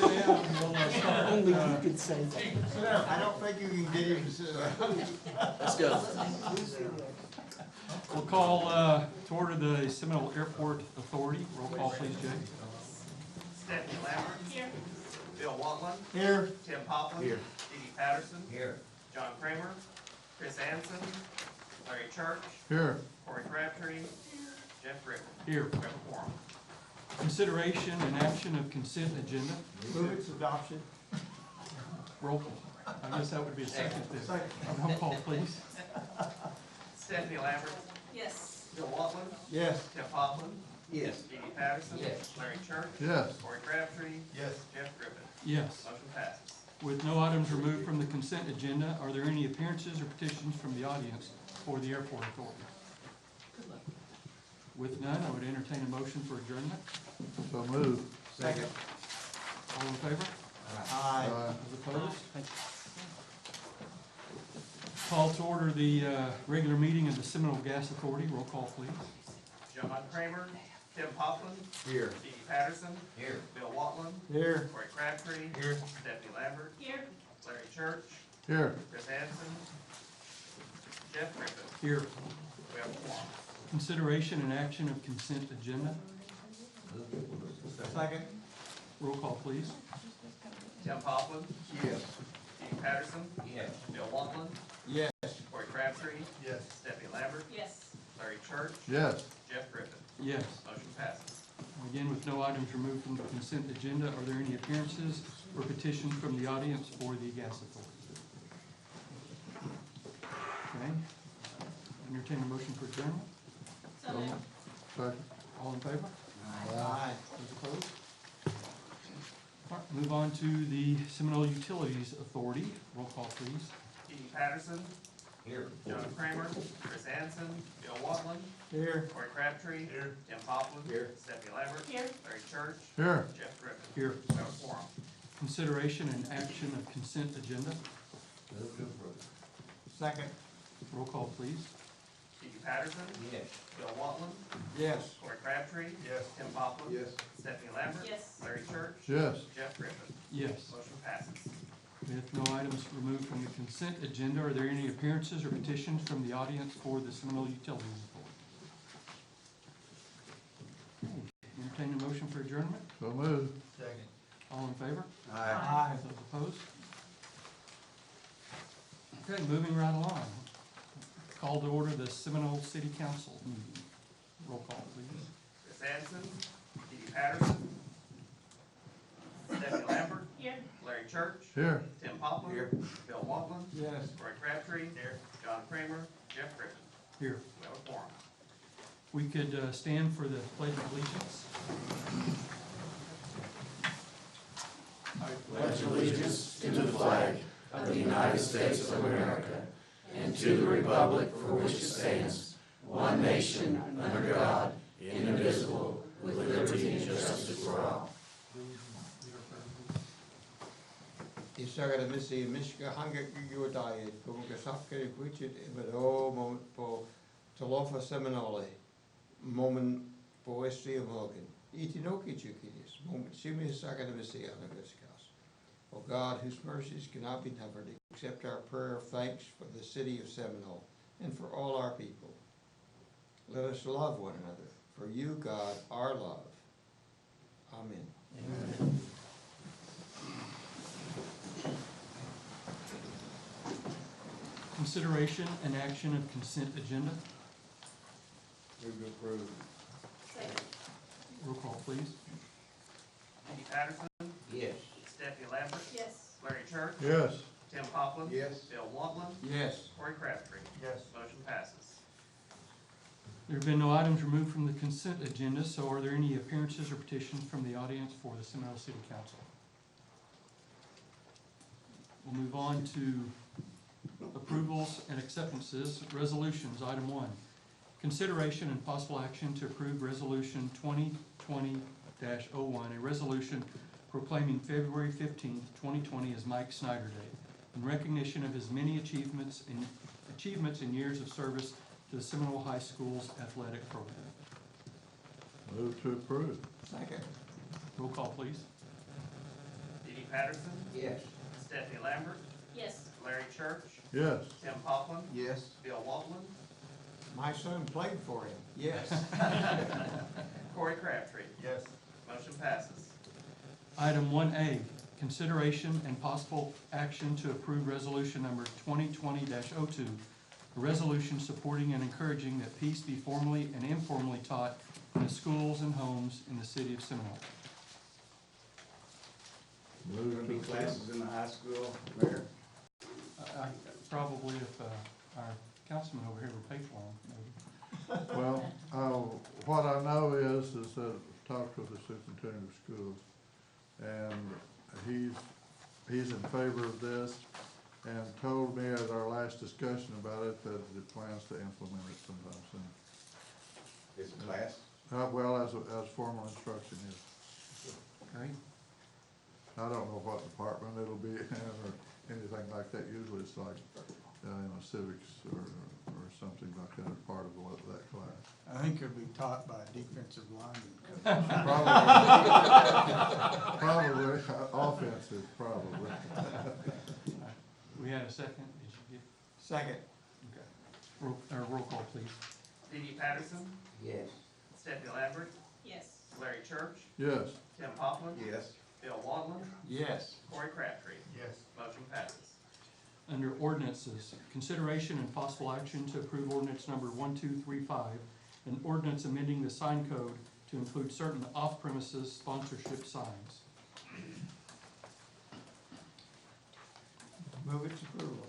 sit down. We'll start. Only you could say that. I don't think you can get him to sit down. Let's go. We'll call to order the Seminole Airport Authority. Roll call, please, Jay. Stephanie Lambert. Here. Bill Watland. Here. Tim Poplin. Here. Dee Dee Patterson. Here. John Kramer. Chris Anson. Larry Church. Here. Corey Crabtree. Jeff Griffin. Here. We have a quorum. Consideration and action of consent agenda. Move its adoption. Roll call. I guess that would be a second then. Second. Roll call, please. Stephanie Lambert. Yes. Bill Watland. Yes. Tim Poplin. Yes. Dee Dee Patterson. Yes. Larry Church. Yes. Corey Crabtree. Yes. Jeff Griffin. Yes. Motion passes. With no items removed from the consent agenda, are there any appearances or petitions from the audience for the Airport Authority? With none, I would entertain a motion for adjournment. So move. Second. All in favor? Aye. Those opposed? Call to order the regular meeting of the Seminole Gas Authority. Roll call, please. John Kramer. Tim Poplin. Here. Dee Dee Patterson. Here. Bill Watland. Here. Corey Crabtree. Here. Stephanie Lambert. Here. Larry Church. Here. Chris Anson. Jeff Griffin. Here. We have a quorum. Consideration and action of consent agenda. Second. Roll call, please. Tim Poplin. Yes. Dee Dee Patterson. Yes. Bill Watland. Yes. Corey Crabtree. Yes. Stephanie Lambert. Yes. Larry Church. Yes. Jeff Griffin. Yes. Motion passes. Again, with no items removed from the consent agenda, are there any appearances or petitions from the audience for the Gas Authority? Okay. Entertain a motion for adjournment. So moved. Second. All in favor? Aye. Those opposed? All right, move on to the Seminole Utilities Authority. Roll call, please. Dee Dee Patterson. Here. John Kramer. Chris Anson. Bill Watland. Here. Corey Crabtree. Here. Tim Poplin. Here. Stephanie Lambert. Here. Larry Church. Here. Jeff Griffin. Here. We have a quorum. Consideration and action of consent agenda. Second. Roll call, please. Dee Dee Patterson. Yes. Bill Watland. Yes. Corey Crabtree. Yes. Tim Poplin. Yes. Stephanie Lambert. Yes. Larry Church. Yes. Jeff Griffin. Yes. Motion passes. With no items removed from the consent agenda, are there any appearances or petitions from the audience for the Seminole Utilities Authority? Okay. Entertain a motion for adjournment. So move. Second. All in favor? Aye. Those opposed? Okay, moving right along. Call to order the Seminole City Council meeting. Roll call, please. Chris Anson. Dee Dee Patterson. Stephanie Lambert. Here. Larry Church. Here. Tim Poplin. Here. Bill Watland. Yes. Corey Crabtree. Here. John Kramer. Jeff Griffin. Here. We have a quorum. We could stand for the Pledge of Allegiance. Pledge allegiance to the flag of the United States of America and to the republic for which it stands, one nation, under God, indivisible, with liberty and justice for all. Isagara misi miska hanga gigo diet, kumuka sapkere kuchit ibado moment po talofa Seminole, moment po Westry of Logan. Itinoki chukidis, moment simi isagara misi anagaskas. O God, whose mercies cannot be numbered, accept our prayer of thanks for the city of Seminole and for all our people. Let us love one another. For you, God, our love. Amen. Amen. Consideration and action of consent agenda. Move to approve. Second. Roll call, please. Dee Dee Patterson. Yes. Stephanie Lambert. Yes. Larry Church. Yes. Tim Poplin. Yes. Bill Watland. Yes. Corey Crabtree. Yes. Motion passes. There have been no items removed from the consent agenda, so are there any appearances or petitions from the audience for the Seminole City Council? We'll move on to approvals and acceptances. Resolutions, item 1. Consideration and possible action to approve resolution 2020-01, a resolution proclaiming February 15th, 2020 as Mike Snyder Day in recognition of his many achievements in years of service to the Seminole High School's athletic program. Move to approve. Second. Roll call, please. Patterson, Yes. Stephanie Lambert, Yes. Larry Church, Yes. Tim Poplin, Yes. Bill Waltman, My son played for him. Yes. Corey Crabtree. Yes. Motion passes. Item 1A, consideration and possible action to approve resolution number 2020-02, a resolution supporting and encouraging that peace be formally and informally taught in the schools and homes in the city of Seminole. Move to classes in the high school, Mayor? Probably if our councilman over here would pay for them, maybe. Well, what I know is that I've talked with the superintendent of schools, and he's in favor of this, and told me at our last discussion about it that he plans to implement it sometime soon. It's a class? Well, as formal instruction is. Okay, I don't know what department it'll be in or anything like that. Usually it's like, civics or something like that, part of that class. I think it'll be taught by a defensive lineman coach. Probably offensive, probably. we had a second, did you get, Second. okay. Roll call, please. Dee Dee Patterson, Yes. Stephanie Lambert, Yes. Larry Church, Yes. Tim Poplin, Yes. Bill Waltman, Yes. Corey Crabtree. Yes. Motion passes. Under ordinances, consideration and possible action to approve ordinance number 1235, an ordinance amending the sign code to include certain off-premises sponsorship signs. Move its approval.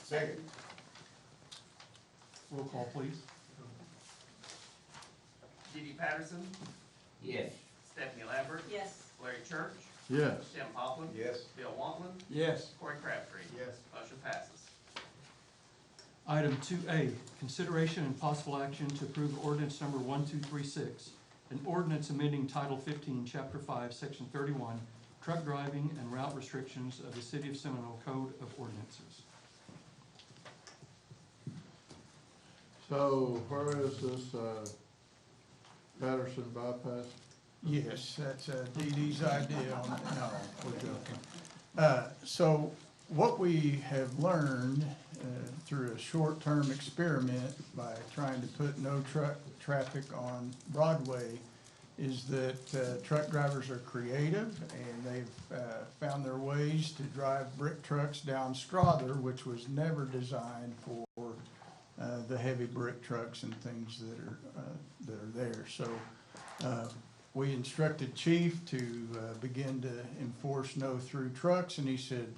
Second. Roll call, please. Dee Dee Patterson, Yes. Stephanie Lambert, Yes. Larry Church, Yes. Tim Poplin, Yes. Bill Waltman, Yes. Corey Crabtree. Yes. Motion passes. Item 2A, consideration and possible action to approve ordinance number 1236, an ordinance amending Title 15, Chapter 5, Section 31, truck driving and route restrictions of the City of Seminole Code of Ordinances. So where is this, Patterson bypass? Yes, that's Dee Dee's idea on it. No, we're joking. So what we have learned through a short-term experiment by trying to put no truck traffic on Broadway is that truck drivers are creative, and they've found their ways to drive brick trucks down Strother, which was never designed for the heavy brick trucks and things that are there. So we instructed Chief to begin to enforce no-through trucks, and he said,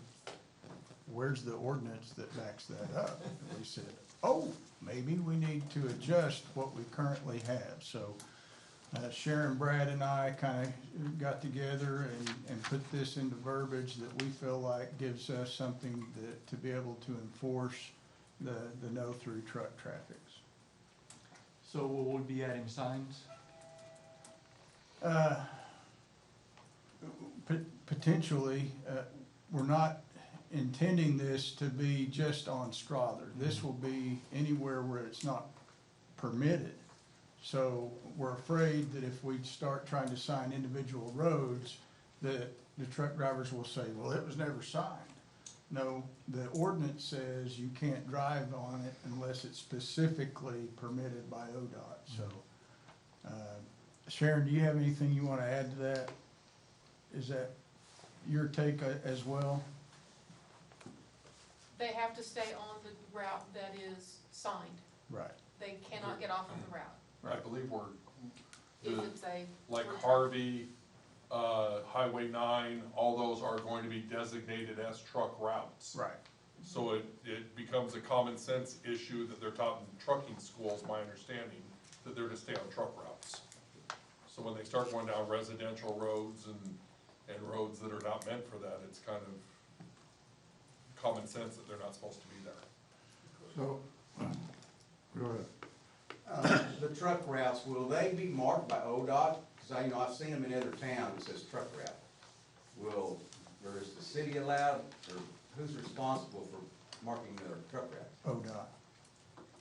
"Where's the ordinance that backs that up?" And we said, "Oh, maybe we need to adjust what we currently have." So Sharon, Brad, and I kind of got together and put this into verbiage that we feel like gives us something to be able to enforce the no-through truck traffics. So will we be adding signs? Potentially, we're not intending this to be just on Strother. This will be anywhere where it's not permitted. So we're afraid that if we start trying to sign individual roads, that the truck drivers will say, "Well, it was never signed." No, the ordinance says you can't drive on it unless it's specifically permitted by ODOT. So, Sharon, do you have anything you want to add to that? Is that your take as well? They have to stay on the route that is signed. Right. They cannot get off of the route. I believe we're, If the, it's a. like Harvey, Highway 9, all those are going to be designated as truck routes. Right. So it becomes a common sense issue that they're taught in trucking schools, my understanding, that they're to stay on truck routes. So when they start going down residential roads and roads that are not meant for that, it's kind of common sense that they're not supposed to be there. So, go ahead. The truck routes, will they be marked by ODOT? Because I've seen them in other towns that says truck route. Or is the city allowed, or who's responsible for marking their truck routes? ODOT.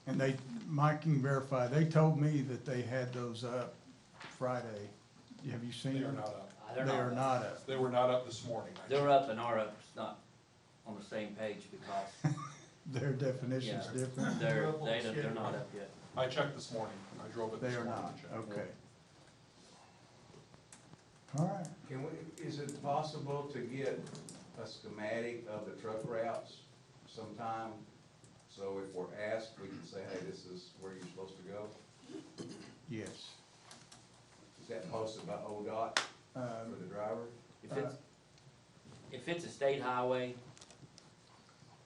And Mike can verify, they told me that they had those up Friday Have you seen They are them? not up. They are not up. They were not up this morning. I They're up and our up's not on the same page because Their definition's Yeah. different. they're not up yet. I checked this morning. I drove it They this are morning. not, and checked. okay. All right, Can we, is it possible to get a schematic of the truck routes sometime? So if we're asked, we can say, hey, this is where you're supposed to go? yes. Is that posted by ODOT for the driver? If it's a state highway,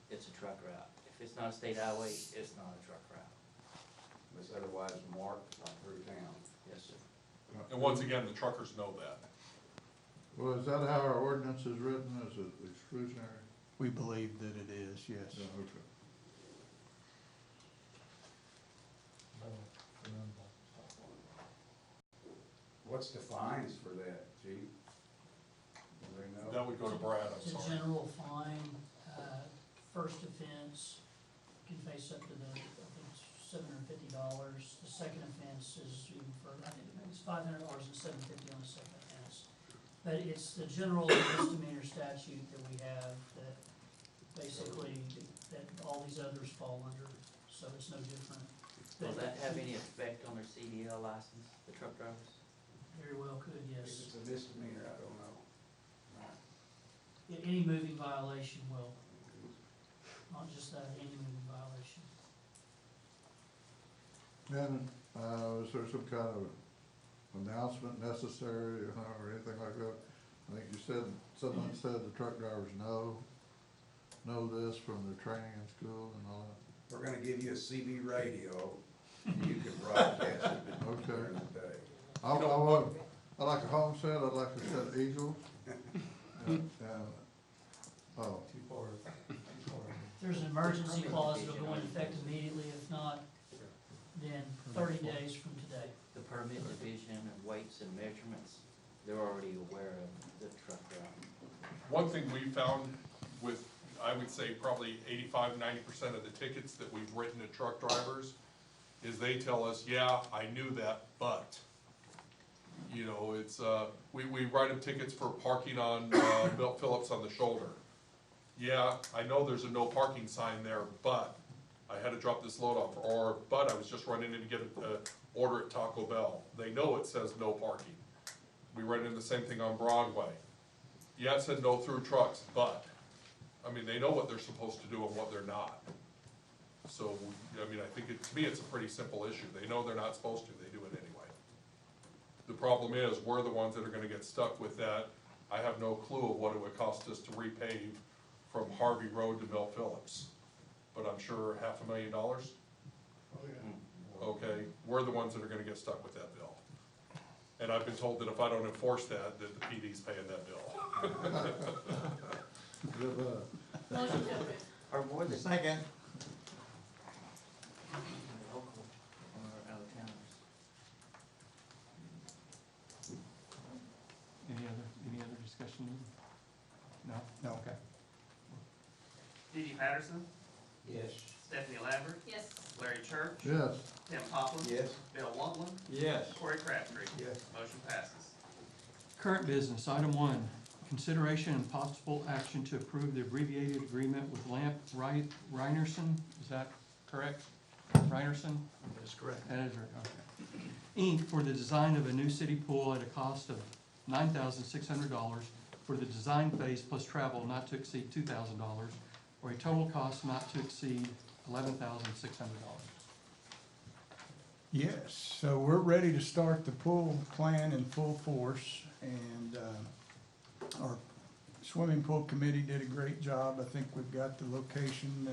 it's a truck route. If it's not a state highway, it's not a truck route. It's otherwise marked through town. Yes, sir. And once again, the truckers know that. Well, is that how our ordinance is written? Is it exclusionary? We believe that it is, yes. Yeah, okay. What's the fines for that, chief? Do they know? That would go to Brad, I'm It's a sorry. general fine, first offense can face up to I think it's $750. The second offense is even further, I think it's $500 and $750 on the second offense. But it's the general misdemeanor statute that we have that basically, that all these others fall under, so it's no different. Will that have any effect on their CDL license, the truck drivers? Very well could, If yes. it's a misdemeanor, I don't know. Any moving violation will, not just that, any moving violation. And, is there some kind of announcement necessary or anything like that? I think you said, someone said the truck drivers know this from their training in school and all that. We're gonna give you a CB radio, you can broadcast it Okay. during the day. I like a home set, I'd like to set Eagles. And, oh, There's an emergency clause that'll go into effect immediately, if not, then 30 days from today. The permit division of weights and measurements, they're already aware of the truck route. One thing we found with, I would say probably 85–90% of the tickets that we've written to truck drivers is they tell us, yeah, I knew that, but, you know, it's, we write them tickets for parking on, Milt Phillips on the shoulder. Yeah, I know there's a no parking sign there, but I had to drop this load off, or, but I was just running in to get an order at Taco Bell. They know it says no parking. We ran into the same thing on Broadway. Yeah, it said no through trucks, but, I mean, they know what they're supposed to do and what they're not. So, I mean, I think to me, it's a pretty simple issue. They know they're not supposed to, they do it anyway. The problem is, we're the ones that are gonna get stuck with that. I have no clue of what it would cost us to repave from Harvey Road to Mill Phillips, but I'm sure $500,000. Okay, we're the ones that are gonna get stuck with that bill. And I've been told that if I don't enforce that, that the PD's paying that bill. good, Motion to approve. Or more than Second. local or out of towners. Any other discussion? No? No. Okay. Dee Dee Patterson, Yes. Stephanie Lambert, Yes. Larry Church, yes. Tim Poplin. Yes. Bill Wantland, Yes. Corey Crabtree. Yes. Motion passes. Current business, item 1, consideration and possible action to approve the abbreviated agreement with Lamp Reinerson, is that correct? Reinerson? That's correct. That is right, okay. Inc. for the design of a new city pool at a cost of $9,600 for the design phase plus travel not to exceed $2,000, or a total cost not to exceed $11,600. Yes, so we're ready to start the pool plan in full force, and our swimming pool committee did a great job. I think we've got the location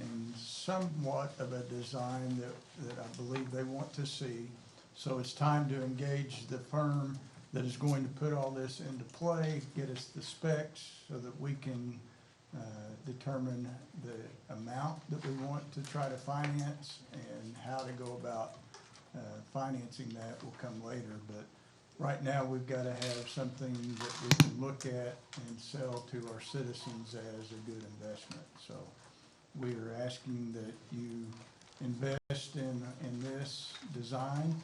and somewhat of a design that I believe they want to see. So it's time to engage the firm that is going to put all this into play, get us the specs so that we can determine the amount that we want to try to finance, and how to go about financing that will come later. But right now, we've got to have something that we can look at and sell to our citizens as a good investment. So we are asking that you invest in this design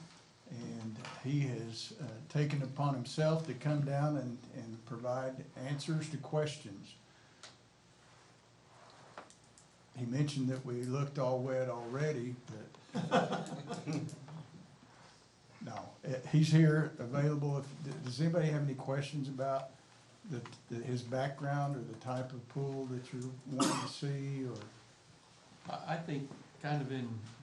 And he has taken upon himself to come down and provide answers to questions. He mentioned that we looked all wet already, but no, he's here, available. Does anybody have any questions about his background or the type of pool that you're wanting to see, or? I think kind of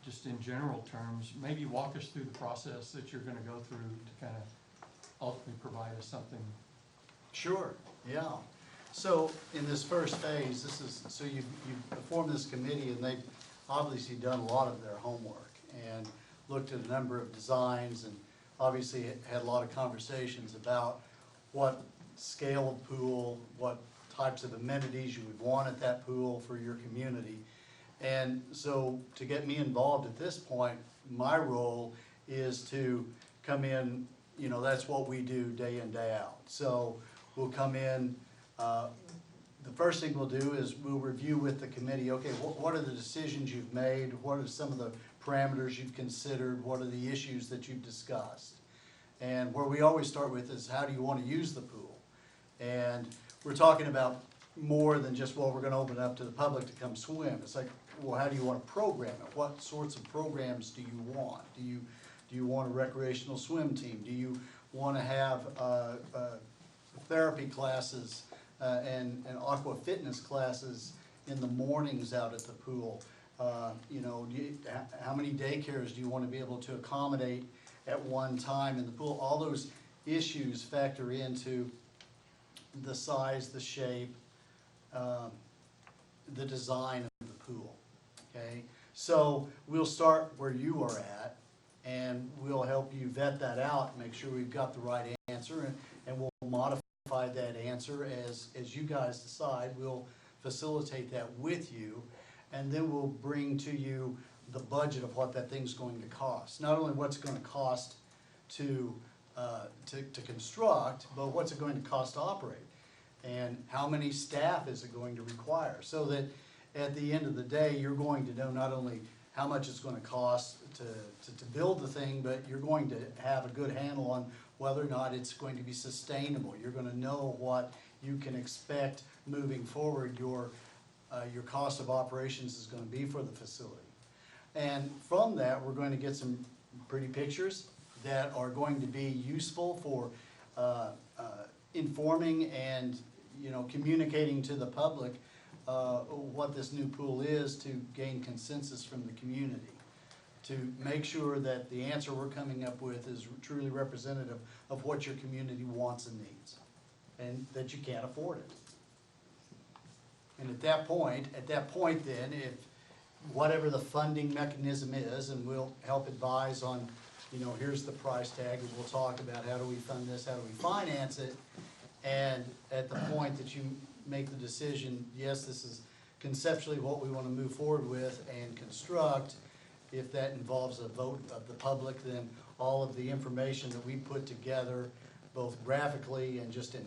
just in general terms, maybe walk us through the process that you're gonna go through to kind of ultimately provide us something. Sure, yeah. So in this first phase, so you've formed this committee, and they've obviously done a lot of their homework and looked at a number of designs, and obviously had a lot of conversations about what scale of pool, what types of amenities you would want at that pool for your community. And so to get me involved at this point, my role is to come in, that's what we do day in, day out. So we'll come in, the first thing we'll do is we'll review with the committee, okay, what are the decisions you've made? What are some of the parameters you've considered? What are the issues that you've discussed? And where we always start with is, how do you want to use the pool? And we're talking about more than just, well, we're going to open it up to the public to come swim. It's like, well, how do you want to program it? What sorts of programs do you want? Do you want a recreational swim team? Do you want to have therapy classes and aqua fitness classes in the mornings out at the pool? How many daycares do you want to be able to accommodate at one time in the pool? All those issues factor into the size, the shape, the design of the pool. Okay, so we'll start where you are at, and we'll help you vet that out, make sure we've got the right answer, and we'll modify that answer as you guys decide. We'll facilitate that with you, and then we'll bring to you the budget of what that thing's going to cost. Not only what's it going to cost to construct, but what's it going to cost to operate, and how many staff is it going to require, so that at the end of the day, you're going to know not only how much it's going to cost to build the thing, but you're going to have a good handle on whether or not it's going to be sustainable. You're going to know what you can expect moving forward. Your cost of operations is going to be for the facility. And from that, we're going to get some pretty pictures that are going to be useful for informing and communicating to the public what this new pool is, to gain consensus from the community, to make sure that the answer we're coming up with is truly representative of what your community wants and needs, and that you can't afford it. And at that point then, if whatever the funding mechanism is, and we'll help advise on, here's the price tag, and we'll talk about how do we fund this, how do we finance it, and at the point that you make the decision, yes, this is conceptually what we want to move forward with and construct. If that involves a vote of the public, then all of the information that we put together, both graphically and just in,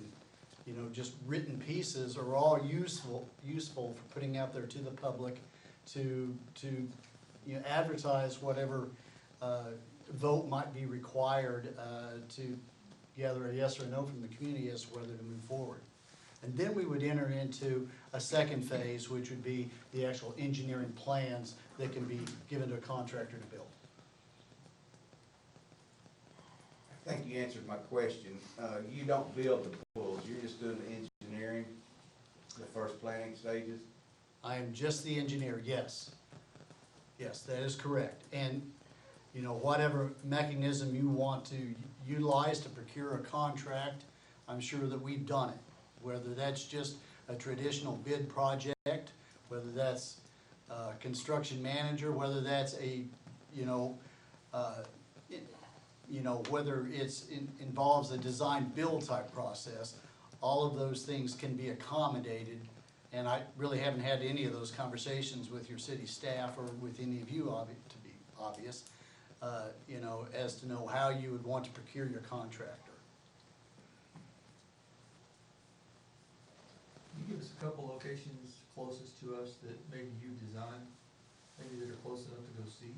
just written pieces, are all useful for putting out there to the public to advertise whatever vote might be required to gather a yes or a no from the community as to whether to move forward. And then we would enter into a second phase, which would be the actual engineering plans that can be given to a contractor to build. I think you answered my question. You don't build the pools, you're just doing the engineering, the first planning stages? I am just the engineer, yes. Yes, that is correct. And, whatever mechanism you want to utilize to procure a contract, I'm sure that we've done it. Whether that's just a traditional bid project, whether that's a construction manager, whether that's a, whether it's involves a design build type process, all of those things can be accommodated. And I really haven't had any of those conversations with your city staff or with any of you, to be obvious, as to know how you would want to procure your contractor. Can you give us a couple locations closest to us that maybe you designed, maybe that are close enough to go see?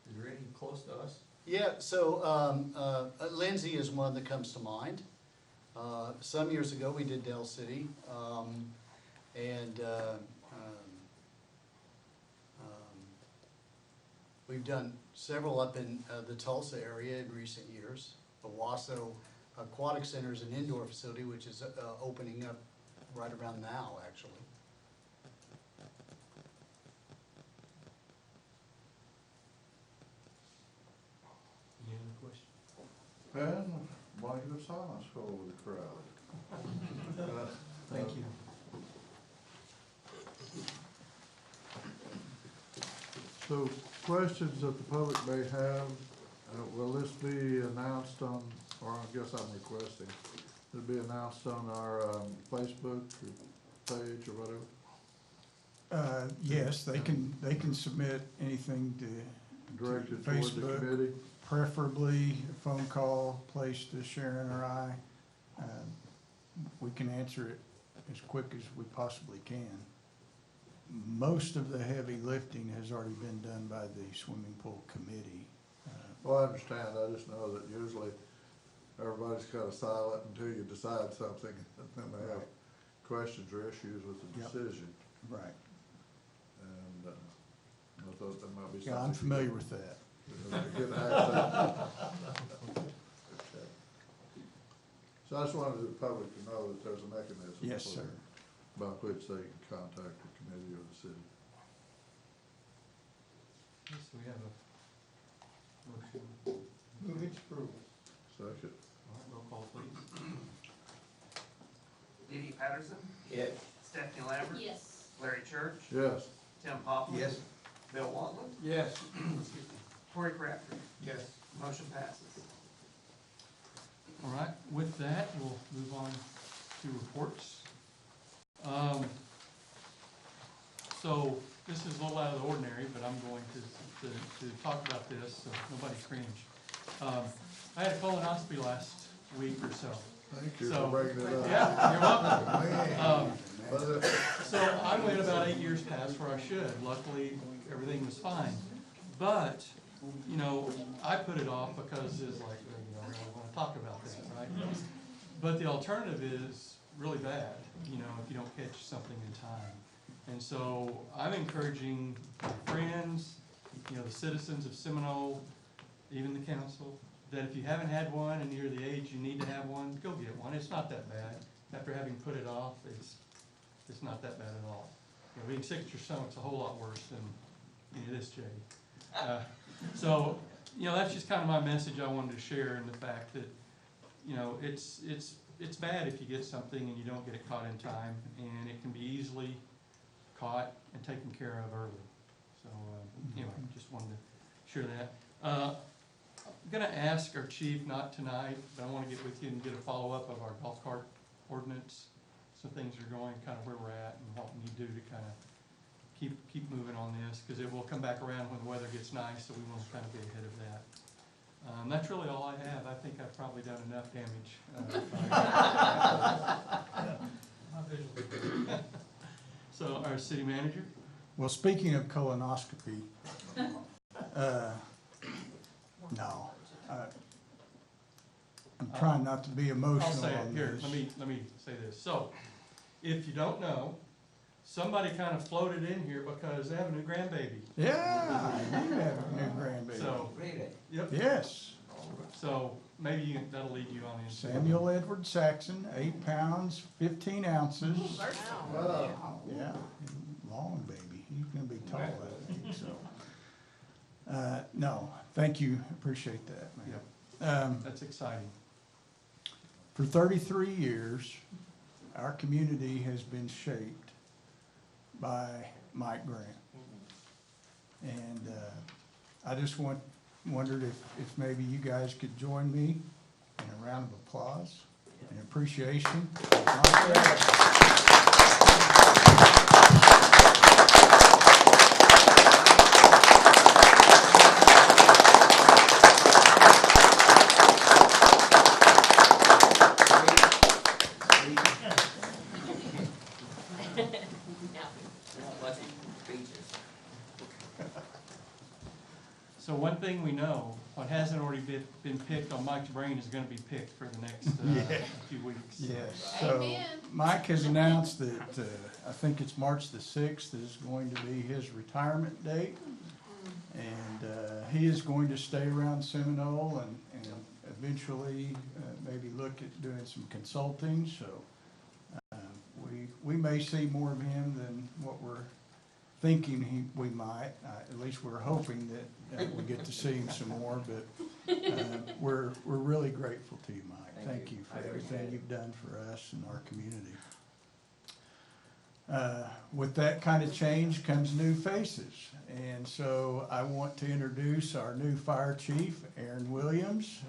Is there any close to us? Yeah, so Lindsay is one that comes to mind. Some years ago, we did Dell City, and we've done several up in the Tulsa area in recent years. Owasso Aquatic Center is an indoor facility which is opening up right around now, actually. Any other questions? And blanket of silence fell over the crowd. Thank you. So, questions that the public may have, will this be announced on, or I guess I'm requesting, it'll be announced on our Facebook page or whatever, Yes, they can submit anything to directed toward the Facebook. committee? Preferably a phone call placed to Sharon or I. We can answer it as quick as we possibly can. Most of the heavy lifting has already been done by the swimming pool committee. Well, I understand, I just know that usually everybody's kind of silent until you decide something, and then they have questions or issues with the Yep. decision. Right. And I thought that might be something. Yeah, I'm familiar with that. Get hacked up. Okay. So I just wanted the public to know that there's a mechanism. Yes, sir. By which they can contact the committee or the city. Yes, we have a motion. Move its approval. Second. All right, roll call, please. Dee Dee Patterson, Yes. Stephanie Lambert, Yes. Larry Church, Yes. Tim Poppins. Yes. Bill Wantland, Yes. Corey Crabtree. Yes. Motion passes. All right, with that, we'll move on to reports. So this is a little out of the ordinary, but I'm going to talk about this, so nobody cringe. I had a colonoscopy last week or so. Thank you So- for bringing it up. Yeah, you're welcome. But, So I went about 8 years past where I should. Luckily, everything was fine. But, you know, I put it off because it's like, you know, I don't want to talk about that, right? But the alternative is really bad, you know, if you don't catch something in time. And so I'm encouraging my friends, you know, the citizens of Seminole, even the council, that if you haven't had one and you're the age you need to have one, go get one. It's not that bad. After having put it off, it's not that bad at all. You know, being sick at your stomach's a whole lot worse than any of this, Jay. So, you know, that's just kind of my message I wanted to share, in the fact that, you know, it's bad if you get something and you don't get it caught in time, and it can be easily caught and taken care of early. So, anyway, just wanted to share that. I'm gonna ask our chief, not tonight, but I wanna get with you and get a follow-up of our golf cart ordinance. So things are going kind of where we're at and what we need to do to kind of keep moving on this, because it will come back around when the weather gets nice, so we want to kind of be ahead of that. That's really all I have. I think I've probably done enough damage. So, our city manager? Well, speaking of colonoscopy, no. I'm trying not to be emotional I'll say it on here. this. Let me say this. So, if you don't know, somebody kind of floated in here because they have a new grandbaby. Yeah, you have a new grandbaby. So, Really? yep. Yes, So maybe that'll lead you on in. Samuel Edward Saxon, 8 pounds, 15 ounces. Yeah, long baby. He's gonna be tall, I think, so. No, thank you, appreciate that, man. That's exciting. For 33 years, our community has been shaped by Mike Grant. And I just wondered if maybe you guys could join me in a round of applause and appreciation. So one thing we know, what what hasn't already been picked on Mike's brain is gonna be picked for the next, Yeah. few weeks. Yes, so Amen. Mike has announced that, I think it's March the 6th is going to be his retirement date. And he is going to stay around Seminole and eventually maybe look at doing some consulting, so we may see more of him than what we're thinking we might. At least we're hoping that we get to see him some more, but we're really grateful to you, Mike. Thank you for everything you've done for us and our community. With that kind of change comes new faces. And so I want to introduce our new fire chief, Aaron Williams.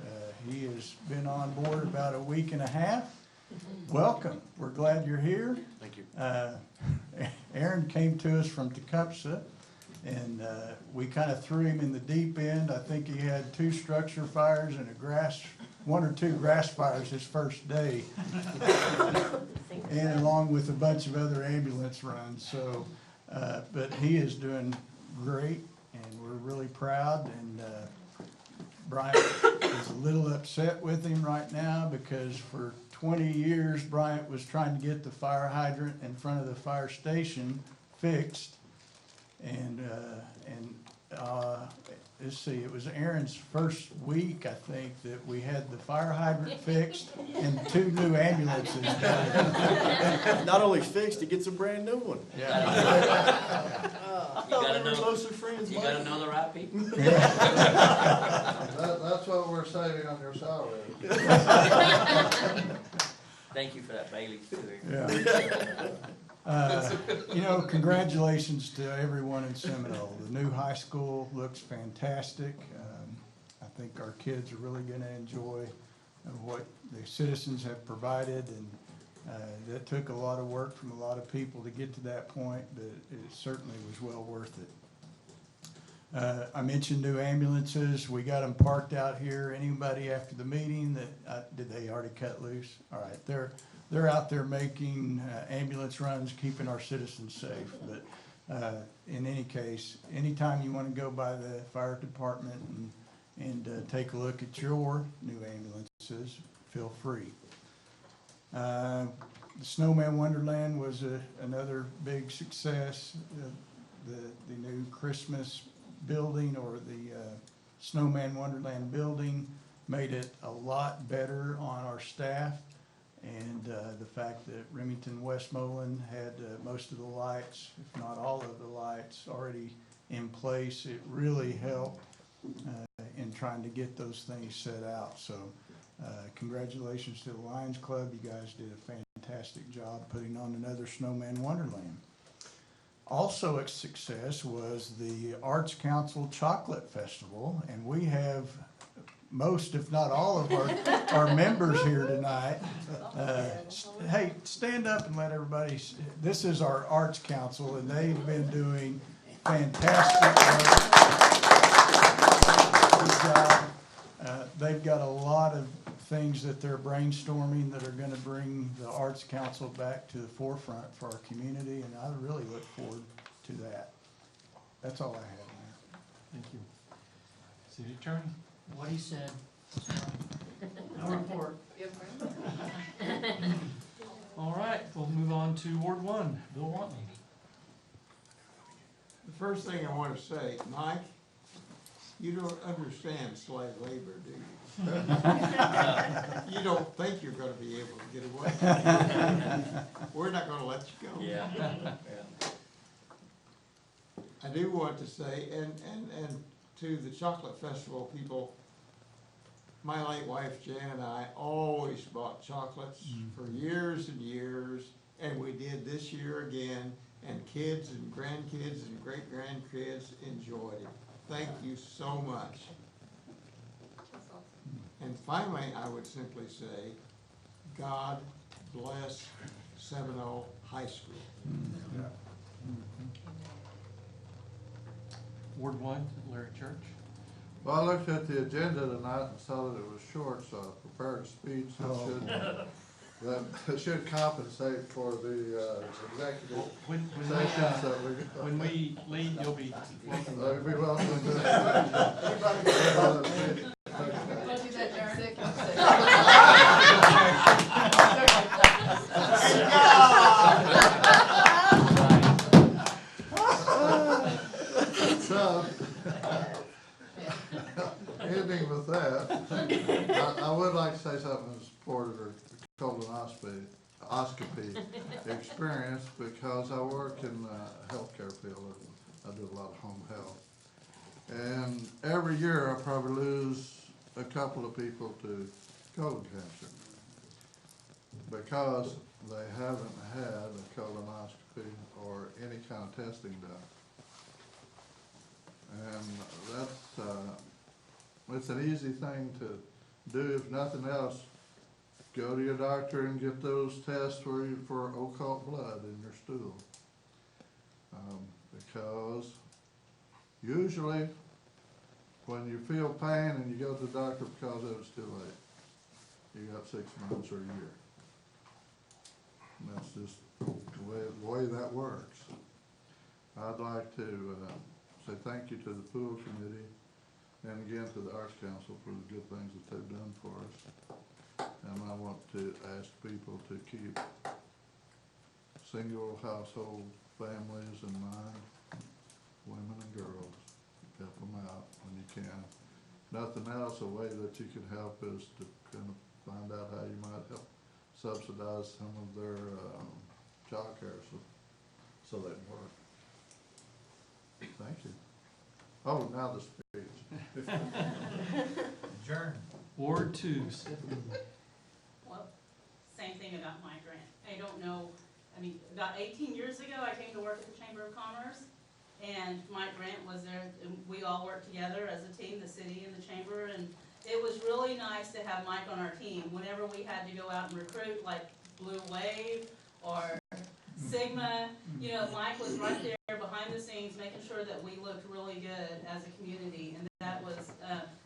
He has been on board about a week and a half. Welcome. We're glad you're here. Thank you. Aaron came to us from Tecumseh, and we kind of threw him in the deep end. I think he had 2 structure fires and 1 or 2 grass fires his first day, and along with a bunch of other ambulance runs. So, but he is doing great, and we're really proud. And Bryant is a little upset with him right now because for 20 years Bryant was trying to get the fire hydrant in front of the fire station fixed, and let's see, it was Aaron's first week, I think, that we had the fire hydrant fixed and 2 new ambulances. Not only fixed, he gets a brand new one. Yeah. I thought we were mostly friends, Mike. You gotta know the right people. That's what we're saving on your salary. Thank you for that, Bailey, too. Yeah. You know, congratulations to everyone in Seminole. The new high school looks fantastic. I think our kids are really gonna enjoy what the citizens have provided, and that took a lot of work from a lot of people to get to that point, but it certainly was well worth it. I mentioned new ambulances. We got them parked out here. Anybody after the meeting that, did they already cut loose? All right, they're out there making ambulance runs, keeping our citizens safe. But in any case, anytime you want to go by the fire department and take a look at your new ambulances, feel free. The Snowman Wonderland was another big success. The new Christmas building, or the Snowman Wonderland building, made it a lot better on our staff. And the fact that Remington Westmoreland had most of the lights, if not all of the lights, already in place, it really helped in trying to get those things set out. So congratulations to the Lions Club. You guys did a fantastic job putting on another Snowman Wonderland. Also a success was the Arts Council Chocolate Festival, and we have most, if not all, of our members here tonight. Hey, stand up and let everybody, this is our Arts Council, and they've been doing fantastic work. Good job. They've got a lot of things that they're brainstorming that are going to bring the Arts Council back to the forefront for our community, and I really look forward to that. That's all I have, Mayor. Thank you. City Attorney? What he said. No report. All right, we'll move on to Ward 1. Bill Watney. The first thing I want to say, Mike, you don't understand slave labor, do you? You don't think you're gonna be able to get away. We're not gonna let you go. Yeah. I do want to say, and to the Chocolate Festival people, my late wife Jan and I always bought chocolates for years and years, and we did this year again, and kids and grandkids and great-grandkids enjoyed it. Thank you so much. And finally, I would simply say, God bless Seminole High School. Ward 1, Larry Church. Well, I looked at the agenda tonight and saw that it was short, so I prepared a speech that should that should compensate for the executive When sessions that we. when we leave, you'll be welcome. We welcome to. We'll do that during executive So, ending with that, I would like to say something in support of her colonoscopy experience, because I work in the healthcare field. I do a lot of home health. And every year I probably lose a couple of people to colon cancer because they haven't had a colonoscopy or any kind of testing done. And that's, it's an easy thing to do. If nothing else, go to your doctor and get those tests for occult blood in your stool. Because usually when you feel pain and you go to the doctor because of it's too late. You got 6 months or a year. And that's just the way that works. I'd like to say thank you to the pool committee and again to the Arts Council for the good things that they've done for us. And I want to ask people to keep single household families in mind, women and girls, help them out when you can. Nothing else, a way that you can help is to kind of find out how you might help subsidize some of their childcare so they can work. Thank you. Oh, now the speech. Adjourn. Ward 2. Well, same thing about my grant. I don't know, I mean, about 18 years ago, I came to work at the Chamber of Commerce, and Mike Grant was there, and we all worked together as a team, the city and the chamber, and it was really nice to have Mike on our team. Whenever we had to go out and recruit, like Blue Wave or Sigma, you know, Mike was right there behind the scenes, making sure that we looked really good as a community, and that was,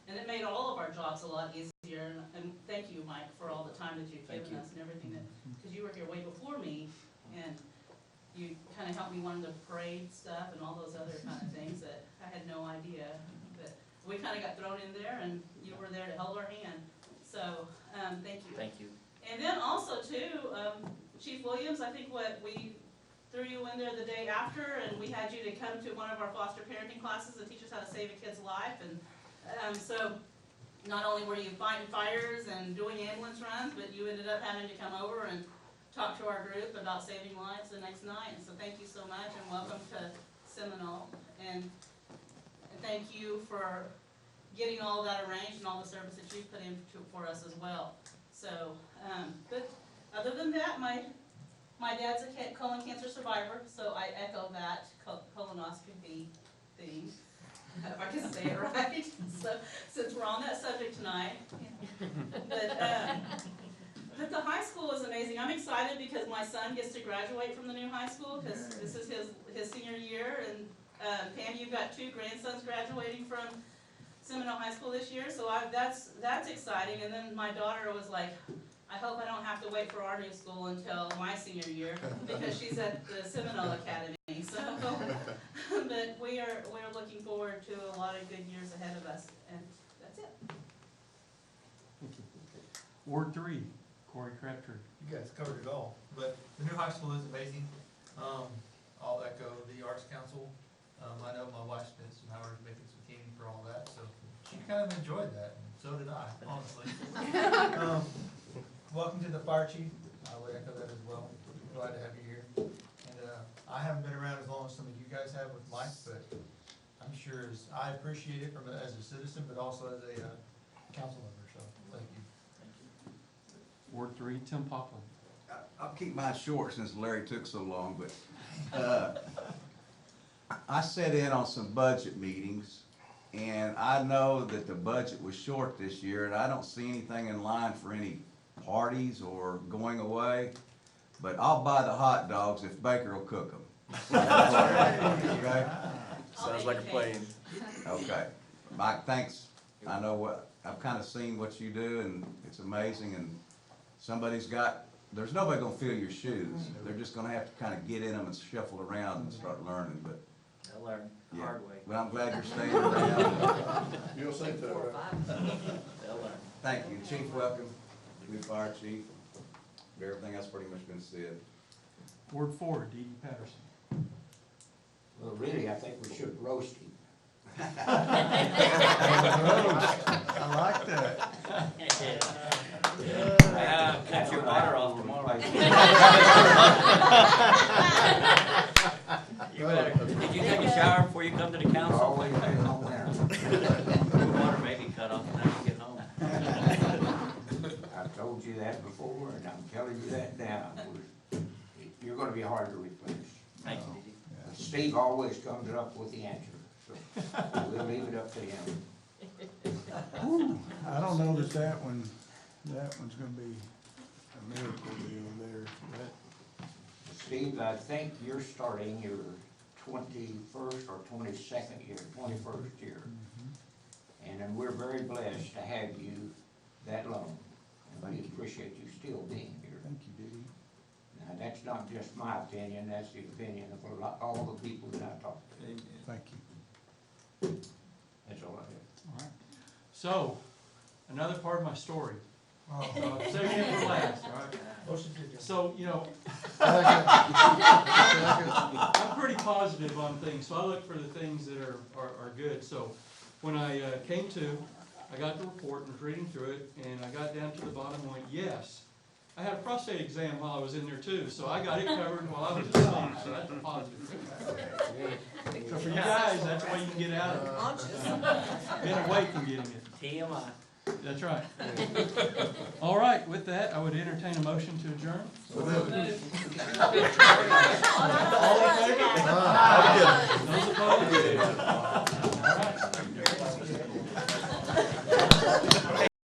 and it made all of our jobs a lot easier, and thank you, Mike, for all the time that you've given us and everything that, because you were here way before me, and you kind of helped me learn the parade stuff and all those other kind of things that I had no idea, but we kind of got thrown in there, and you were there to hold our hand, so, thank you. Thank you. And then also too, Chief Williams, I think we threw you in there the day after, and we had you to come to one of our foster parenting classes to teach us how to save a kid's life, and so not only were you fighting fires and doing ambulance runs, but you ended up having to come over and talk to our group about saving lives the next night. And so thank you so much, and welcome to Seminole, and thank you for getting all of that arranged and all the service that you put in for us as well. So, but other than that, my dad's a colon cancer survivor, so I echo that colonoscopy theme, if I can say it right. So, since we're on that subject tonight, but the high school is amazing. I'm excited because my son gets to graduate from the new high school because this is his senior year, and Pam, you've got 2 grandsons graduating from Seminole High School this year, so that's exciting. And then my daughter was like, I hope I don't have to wait for our new school until my senior year because she's at the Seminole Academy. So, but we're looking forward to a lot of good years ahead of us, and that's it. Thank you. Ward 3, Corey Crabtree. You guys covered it all, but the new high school is amazing. I'll echo the Arts Council. I know my wife spent some hours making zucchini for all that, so she kind of enjoyed that, and so did I, honestly. Welcome to the fire chief. I would echo that as well. Glad to have you here. And I haven't been around as long as some of you guys have with Mike, but I'm sure I appreciate it as a citizen, but also as a council member. So thank you. Ward 3, Tim Poplin. I'll keep mine short since Larry took so long, but I sat in on some budget meetings, and I know that the budget was short this year, and I don't see anything in line for any parties or going away, but I'll buy the hot dogs if Baker will cook them. Okay? Sounds like a plan. Okay. Mike, thanks. I've kind of seen what you do, and it's amazing, and somebody's got there's nobody gonna fill your shoes. They're just gonna have to kinda get in them and shuffle around and start learning, but, They'll learn the yeah. hard way. But I'm glad you're staying around. You'll see that, right? They'll learn. Thank you. Chief, welcome. New fire chief. Everything else pretty much been said. Ward 4, Dee Dee Patterson. Well, really, I think we should roast him. I like that. Cut your butter off tomorrow. Did you take a shower before you come to the council? Always been home there. Water may be cut off when you get home. I've told you that before, and I'm telling you that now. You're gonna be hard to replace. Thank you, Didi. Steve always comes up with the answer, so we'll leave it up to him. I don't know that one's gonna be a miracle deal there. Steve, I think you're starting your 21st or 22nd year, 21st year. And then we're very blessed to have you that long. And we appreciate you still being here. Thank you, Didi. Now, that's not just my opinion, that's the opinion of a lot, all the people that I talk to. Thank you. That's all I have. All right. So, another part of my story. Saving it for last, all right? So, you know, I'm pretty positive on things, so I look for the things that are good. So, when I came to, I got the report and was reading through it, and I got down to the bottom and went, yes. I had a prostate exam while I was in there too, so I got it covered while I was asleep, so that's a positive. So for you guys, that's why you can get out of it. Been away from getting it. TMI. That's right. All right, with that, I would entertain a motion to adjourn. All in favor? Those opposed?